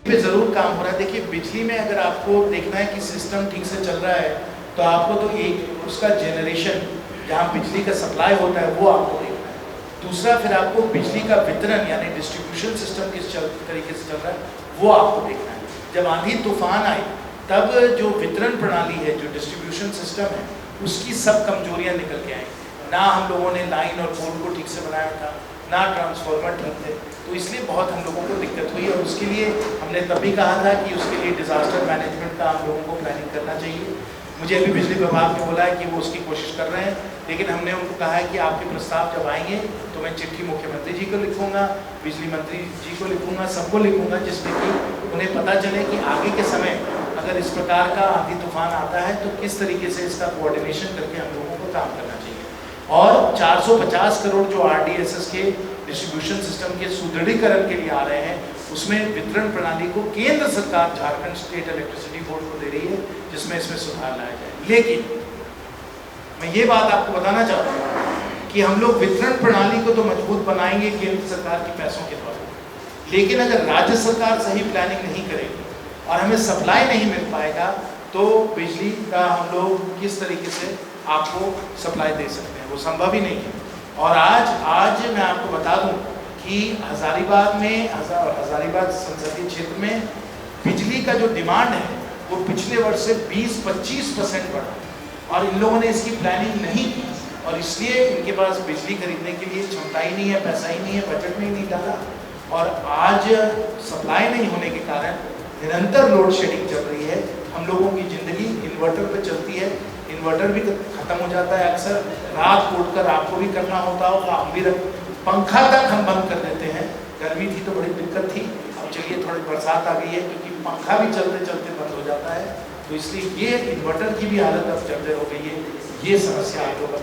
पे ज़रूर काम हो रहा है। देखिए बिजली में अगर आपको देखना है कि सिस्टम ठीक से चल रहा है तो आपको तो एक उसका जनरेशन जहाँ बिजली का सप्लाई होता है वो आपको देखना है। दूसरा फिर आपको बिजली का वितरण यानी डिस्ट्रीब्यूशन सिस्टम किस तरीके से चल रहा है वो आपको देखना है। जब आंधी तूफान आए तब जो वितरण प्रणाली है, जो डिस्ट्रीब्यूशन सिस्टम है, उसकी सब कमजोरियाँ निकल के आई। ना हम लोगों ने लाइन और पोल को ठीक से बनाया था, ना ट्रांसफार्मर ठीक थे, तो इसलिए बहुत हम लोगों को दिक्कत हुई। और उसके लिए हमने तभी कहा था कि उसके लिए डिज़ास्टर मैनेजमेंट का हम लोगों को प्लानिंग करना चाहिए। मुझे अभी बिजली विभाग ने बोला है कि वो उसकी कोशिश कर रहे हैं, लेकिन हमने उनको कहा है कि आपके प्रस्ताव जब आएंगे तो मैं चिट्ठी मुख्यमंत्री जी को लिखूंगा, बिजली मंत्री जी को लिखूंगा, सबको लिखूंगा, जिसमें कि उन्हें पता चले कि आगे के समय अगर इस प्रकार का आंधी तूफान आता है तो किस तरीके से इसका कोऑर्डिनेशन करके हम लोगों को काम करना चाहिए। और 450 करोड़ जो RDSS के डिस्ट्रीब्यूशन सिस्टम के सुदृढ़ीकरण के लिए आ रहे हैं, उसमें वितरण प्रणाली को केंद्र सरकार झारखंड स्टेट इलेक्ट्रिसिटी बोर्ड को दे रही है, जिसमें इसमें सुधार लाया जाए। लेकिन मैं ये बात आपको बताना चाहता हूँ कि हम लोग वितरण प्रणाली को तो मजबूत बनाएंगे केंद्र सरकार के पैसों के द्वारा, लेकिन अगर राज्य सरकार सही प्लानिंग नहीं करेगी और हमें सप्लाई नहीं मिल पाएगा तो बिजली का हम लोग किस तरीके से आपको सप्लाई दे सकते हैं, वो संभव ही नहीं है। और आज मैं आपको बता दूं कि हजारीबाग संसदीय क्षेत्र में बिजली का जो डिमांड है वो पिछले वर्ष से 20-25% बढ़ा, और इन लोगों ने इसकी प्लानिंग नहीं की और इसलिए इनके पास बिजली खरीदने के लिए क्षमता ही नहीं है, पैसा ही नहीं है, बजट में ही नहीं डाला। और आज सप्लाई नहीं होने के कारण निरंतर लोड शेडिंग चल रही है। हम लोगों की ज़िंदगी इन्वर्टर पे चलती है, इन्वर्टर भी ख़त्म हो जाता है, अक्सर रात उठकर आपको भी करना होता होगा, हम भी पंखा तक हम बंद कर देते हैं। गर्मी थी तो बड़ी दिक्कत थी, अब चलिए थोड़ी बरसात आ गई है क्योंकि पंखा भी चलते चलते बंद हो जाता है, तो इसलिए ये इन्वर्टर की भी हालत अब जर्जर हो गई है। ये समस्या आप लोग अब